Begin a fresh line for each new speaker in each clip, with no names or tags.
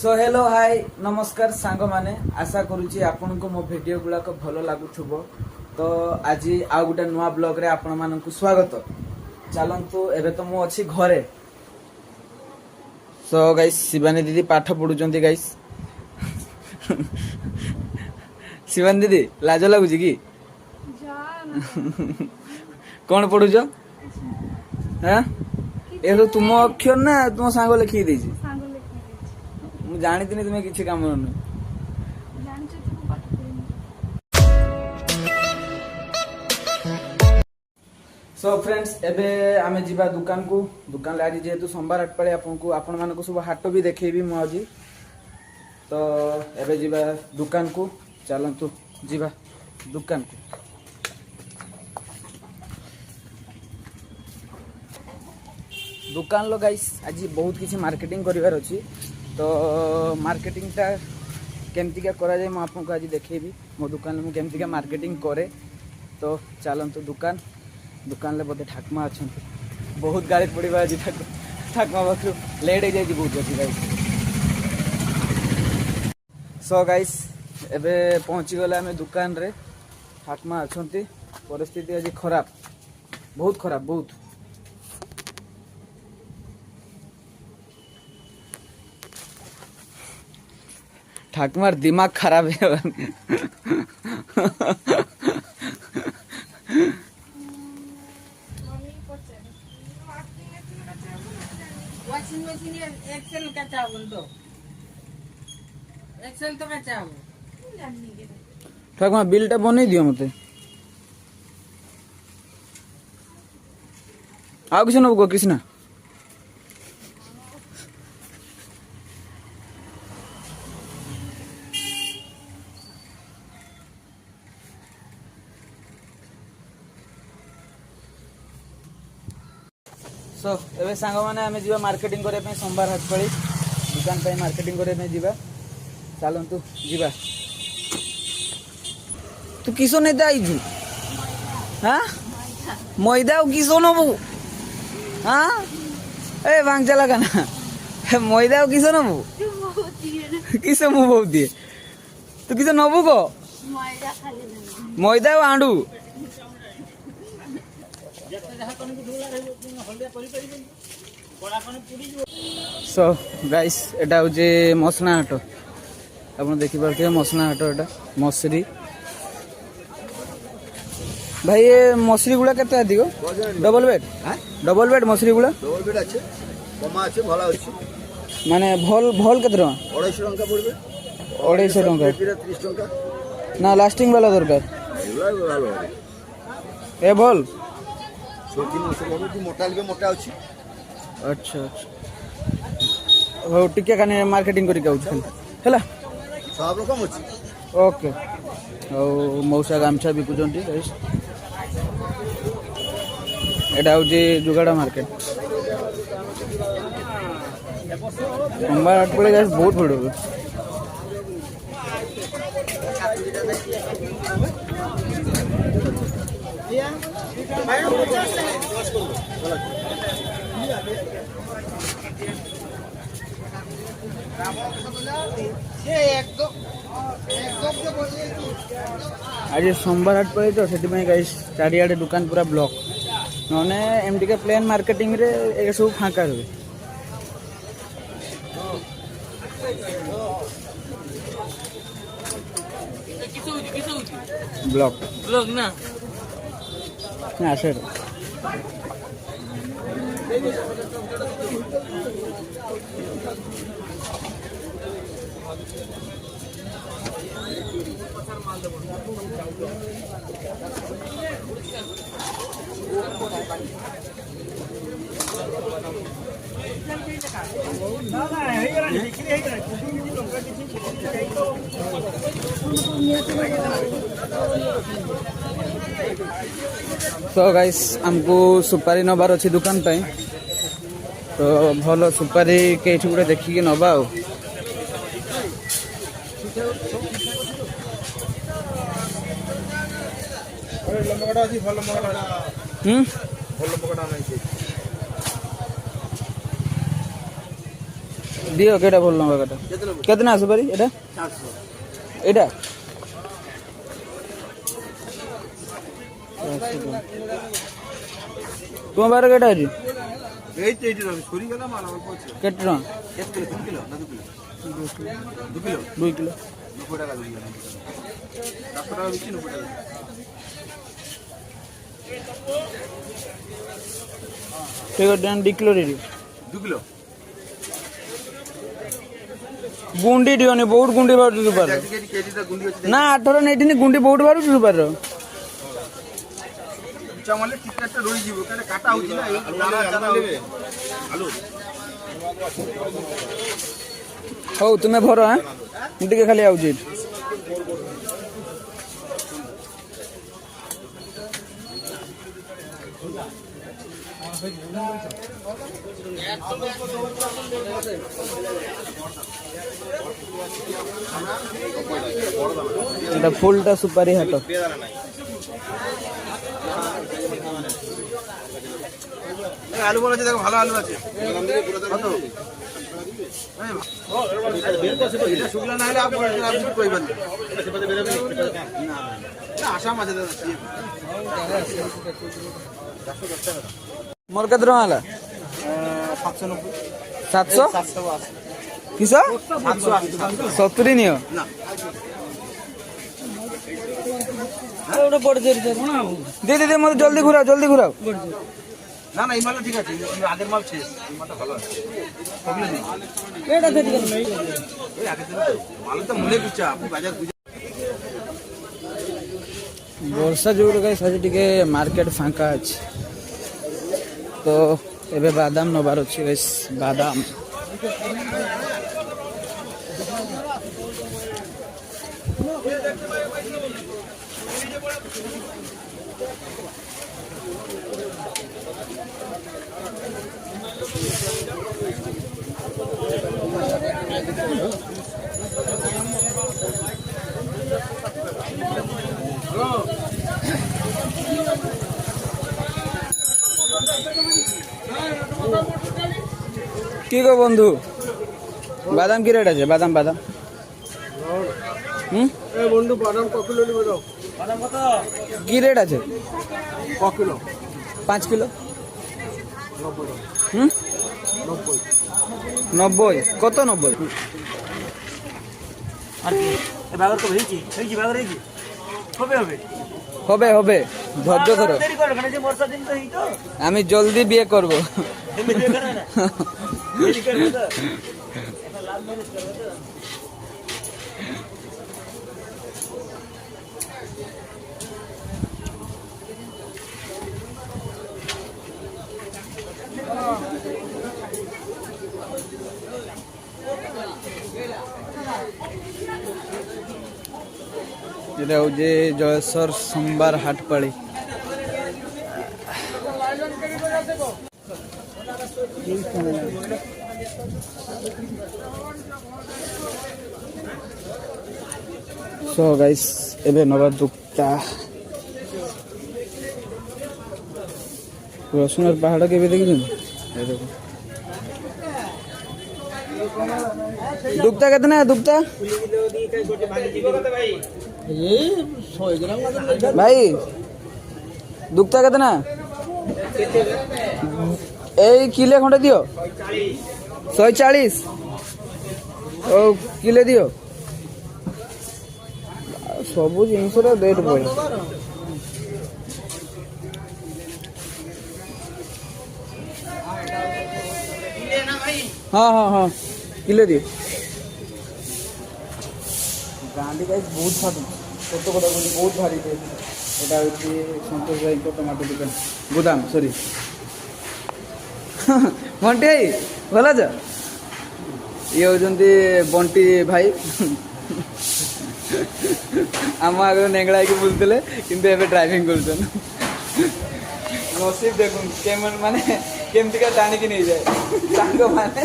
So hello hi नमस्कार सांग माने आशा करुच्ची आपण को मो वीडियो गुड़ाक भल लगुव तो आज आउ गोटे नुआ ब्लॉग रे आपण मानक स्वागत। चलतु एबे तो मु अच्छी घरे। सो गाइस शिवानी दीदी पाठ पढ़ुचंती गाइस। शिवानी दीदी लाज लगुच कि कौन पढ़ुच? हाँ ये तो तुम अक्षर ना तुम सांग लिखी देछि? ମୁଁ ଜାଣିଥିଲି ତୁମେ କିଛି କାମ ନୁହେଁ। सो फ्रेंड्स एबे आमे जिबा दुकान को दुकान आज जेहेतु सोमवार हाट पाले आपण मानको सब हाट भी देखैबी मु आज तो एबे जिबा दुकान को चलंतु जिबा दुकान को। दुकान लो गाइस आज बहुत किसी मार्केटिंग करिवार अछि तो मार्केटिंग टा केमती क्या करा जाए आपको आज देखेबी मो दुकान में केमती क्या मार्केटिंग करे। तो चलतु दुकान दुकान ले बोधे ठाकमा अच्छा बहुत गाड़ी पड़ा आज ठाकमा पाखु लेट हो जाए बहुत अच्छी गाइस। सो गाइस एबे पहुँची गले आम दुकान रे ठाकमा अच्छा परिस्थिति आज खराब बहुत खराब बहुत। ठाकुमार दिमाग खराब है।
वॉशिंग मशीन एक्सेल का चावल तो एक्सेल तो का चावल
ठाकुमार बिल टा बनै दियो मते आ किछ न को कृष्णा सो एबे सांग माने आमे जीवा मार्केटिंग करे पे सोमवार हाट पड़ी दुकान पे मार्केटिंग करे पे जीवा चलंतु जीवा। तू किसो ने दाइजु? हां मैदा किसो नबु? हां ए भांग चला काना मैदा किसो नबु? किसो मु बहुत दिए तू किसो नबु को मैदा खाली मैदा आंडू सो गाइस एटा होजे मसना हाट आपन देखि पारते मसना हाट एटा मसरी भाई ये मसरी गुड़ा केते अधिक डबल बेड मसरी गुड़ा
डबल बेड আছে কমা আছে ভালো আছে
মানে ভল ভল কেতে টাকা
250 টাকা পড়বে
250 টাকা
30 টাকা
না লাস্টিং वाला দরকার
এগুলো ভালো হবে
এ ভল
छोटी मसरी হবে কি মোটা লিবে মোটা আছে।
अच्छा अच्छा हो टिके काने मार्केटिंग करी गाउछ हैला
सब रकम ଅଛି
ओके ओ मौसा गामछा बिकुचंती गाइस एटा होजे जुगाड़ा मार्केट सोमवार हाट पड़े गाइस बहुत भीड़ होवे। आज सोमवार हाट पड़े तो से गाइस चारियाडे दुकान पूरा ब्लॉक नने एमटी के प्लेन मार्केटिंग रे ए सब फांका रहे ब्लॉक
लोग ना
आसे तो गाइस हमको सुपारी नबार अच्छी दुकान पे तो भल सुपारी के गोटे देखिए नवा आ দিও কেটা ভুল লঙ্কা কাটা কেতনা আছে পারি এটা এটা তোমার বাইরে কেটা আছে
এই তো এইটা সরি গেলাম আর অল্প আছে
কেটে টাকা
1 কিলো 3 কিলো না 2 কিলো 2 কিলো
2 কিলো
90 টাকা দিয়ে গেলাম 100 টাকা বিক্রি 90 টাকা
ঠিক আছে 2 কিলো রেডি
2 কিলো
ଗୁଣ୍ଡି ଦିଅନି ବହୁତ ଗୁଣ୍ଡି ବାହାରୁଛି ସୁପାର
କେଜିଟା ଗୁଣ୍ଡି ଅଛି
ନା 18 ନେଇଥିନି ଗୁଣ୍ଡି ବହୁତ ବାହାରୁଛି ସୁପାର
ଚାମଲେ ଟିକେଟଟା ରହି ଯିବ କାଟେ କାଟା ହଉଛି ନା ନାରା ଚାରା ନେବେ ଆଲୁ
ହଉ ତୁମେ ଭର ହଁ ମୁଁ ଟିକେ ଖାଲି ଆଉଛି ଏଠି এটা ফুলটা সুপারি হাট
আলু বলা আছে দেখো ভালো আলু আছে কত এটা শুকলা না হলে আপনি কইবেন না আসাম আছে দাদা
মোর কেতে টଙ୍କା ହେଲା
790
700 কিস 70 নিও
না
দে দে দে মতো জলদি ঘুরাও
না না এই মালটা ঠিক আছে আগের মাল শেষ এই মালটা ভালো আছে ওই আগের দিন মাল তো মনে বুঝা আপনি বাজার বুঝা
ବର୍ଷା ଯୋଗୁଁ ଗାଇସ୍ ଆଜି ଟିକେ ମାର୍କେଟ ଫାଙ୍କା ଅଛି ତ ଏବେ ବାଦାମ ନେବାର ଅଛି ଗାଇସ୍ ବାଦାମ কি গো বন্ধু বাদাম কি রেট আছে বাদাম
এই বন্ধু বাদাম ক কিলো নিবে দাও বাদাম কত
কি রেট আছে
ক কিলো
5 কিলো
90
90 কত 90
আর কি এ বাগর তো হয়েছি বাগর হয়েছি
হবে ধৈর্য ধরো
দেরি করো মানে যে বর্ষা দিন তো এই তো
আমি জলদি বিয়ে করব
দেরি করো না দেরি করো তো এখন লাভ ম্যারেজ করবে তো
এটা হচ্ছে জয়সর সোমবার হাটপাড়ি সো গাইস ଏବେ ନବା ଦୁଃଖଟା ରସୁଣର ପାହାଡ଼ କେବେ ଦେଖିଛନ୍ତି ଦୁଃଖଟା କେତେ ନା ଦୁଃଖଟା ଭାଇ ଦୁଃଖଟା କେତେ ନା ଏଇ କିଲେ ଖଣ୍ଡେ ଦିଅ 140 ହଉ କିଲେ ଦିଅ ସବୁ ଜିନିଷର ରେଟ୍ ବଢ଼େ ହଁ କିଲେ ଦିଅ ଗାଁଠି ଗାଈ ବହୁତ ଫାଟୁ ଛୋଟ କଥା କହୁଛି ବହୁତ ଭାରି এটা হচ্ছে সন্তোষ ভাইଙ୍କ ଟମାଟୋ ଦୋକାନ ଗୋଦାମ ସରି ବଣ୍ଟି ଭାଇ ଭଲ ଅଛ ଇଏ ହେଉଛନ୍ତି ବଣ୍ଟି ଭାଇ ଆମ ଆଗରେ ନେଙ୍ଗଳା ହେଇକି ବୁଲୁଥିଲେ କିନ୍ତୁ ଏବେ ଡ୍ରାଇଭିଂ କରୁଛନ୍ତି ନସିବ ଦେଖନ୍ତୁ ମାନେ କେମିତିକା ଟାଣିକି ନେଇଯାଏ ସାଙ୍ଗମାନେ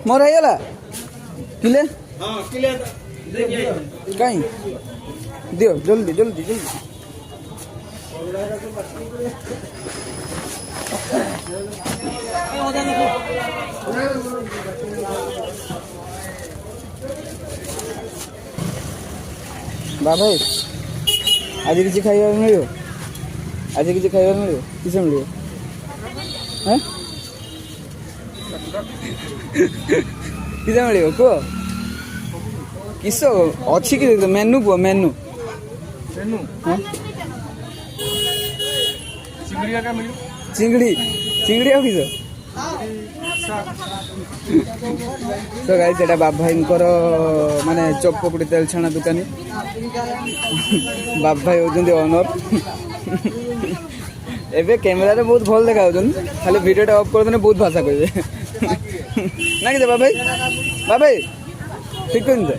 ମୋର ହେଇଗଲା କିଲେ କାଇଁ दियो जल्दी जल्दी जल्दी बाबा आज किसी खाइबार मिल आज किसी खाइबार मिल किस मिल किस मिल कह किस अच्छी कि मेनू कह मेनू चिंगड़ी चिंगड़ी आ किस तो गाइस एटा बाबा भाईंकर माने चॉप पकड़ी तेल छाना दुकानी बाबा भाई होजंदी ओनर एबे कैमरा रे बहुत भल देखा होजन खाली वीडियो टा ऑफ कर देने बहुत भाषा कहबे ना कि बाबा भाई ठीक कहिन दे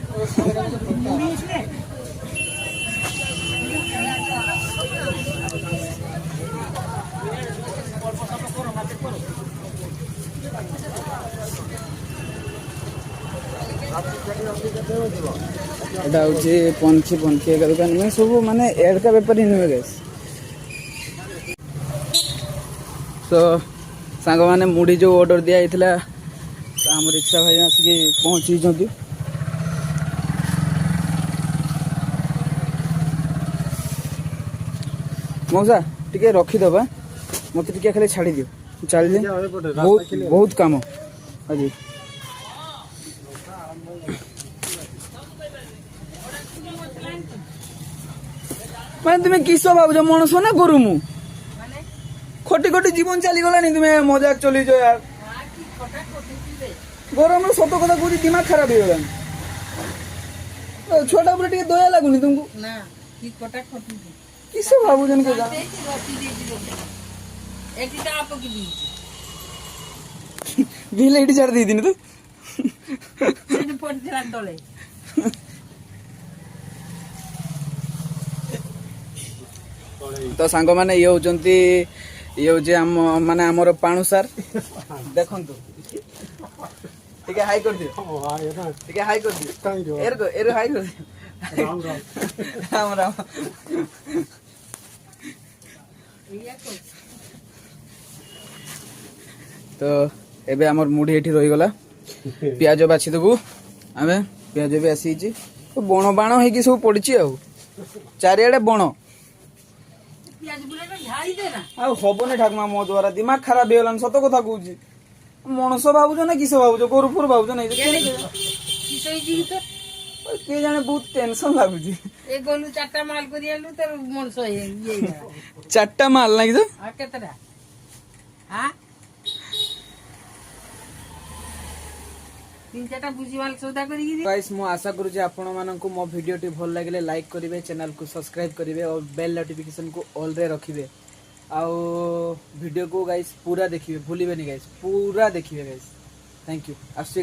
এটা হচ্ছে পঞ্চি পঞ্চি একা দোকান মানে সব মানে এরকা বেপারি নুহে গাইস তো সাঙ্গ মানে মুড়ি যে অর্ডর দিয়া হইতলা আমার রিক্সা ভাই আসিকি পৌঁছিଛନ୍ତି মৌসা টিকে রখিদেবা মতো টিকে খালি ছাড়ি দিও চালিয়ে বহুত বহুত কাম আজি মানে তুমি কিস ভাবছ মনস না গরু মু খটি খটি জীবন চালি গলানি তুমি মজাক চলিছ यार গরম সত কথা কইছি দিমাগ খারাপ হয়ে গেল ছোটা বলে টিকে দয়া লাগুনি তুমি
না কি কটা খটি
কিস ভাবুছেন কে জান
একটা আপকি দিই
বিল এটি ছাড় দিয়ে দিন তো
সেটা পড়ছিলাম তলে
তো সাঙ্গ মানে ইয়ে হচ্ছন্তি ইয়ে হচ্ছে মানে আমার পাণু সার দেখন্তু টিকে হাই করে দিও টিকে হাই করে দিও এর হাই করে দিও রাম রাম তো এবে আমার মুড়ি এটি রইগলা পিঁয়াজ বাছি দেবু আমি পিঁয়াজ ବି ଆସିଛି ବଣ ବାଣ ହେଇକି ସବୁ ପଡିଛି ଆଉ ଚାରିଆଡେ ବଣ
পিয়াজ গুলো ঝাড়ি দে না
ଆଉ ହବନି ଠାକୁମା ମୋ ଦ୍ୱାରା ଦିମାଗ ଖରାପ ହେଇଗଲାଣି ସତ କଥା କହୁଛି ମଣିଷ ଭାବୁଛ ନା କିସ ଭାବୁଛ ଗୋରୁ ଫୋରୁ ଭାବୁଛ ନା
কি সইজি তো
କିଏ ଜାଣେ ବହୁତ ଟେନସନ ଲାଗୁଛି
এ গলু চারটা মাল করি আলু তোর মনস ইয়ে
ଚାରିଟା ମାଲ ନାକି ତ
আর কেতটা হ্যাঁ তিন চারটা বুঝি মাল সৌদা করি
गाइस ମୁଁ आशा କରୁଛି ଆପଣ ମାନଙ୍କୁ ମୋ ଭିଡିଓଟି ଭଲ ଲାଗିଲେ ଲାଇକ୍ କରିବେ ଚ୍ୟାନେଲ କୁ ସବସ୍କ୍ରାଇବ କରିବେ ଆଉ ବେଲ ନୋଟିଫିକେସନ କୁ ଅଲ ରେ ରଖିବେ ଆଉ ଭିଡିଓ କୁ गाइस पूरा ଦେଖିବେ ଭୁଲିବେନି गाइस पूरा ଦେଖିବେ गाइस थैंक यू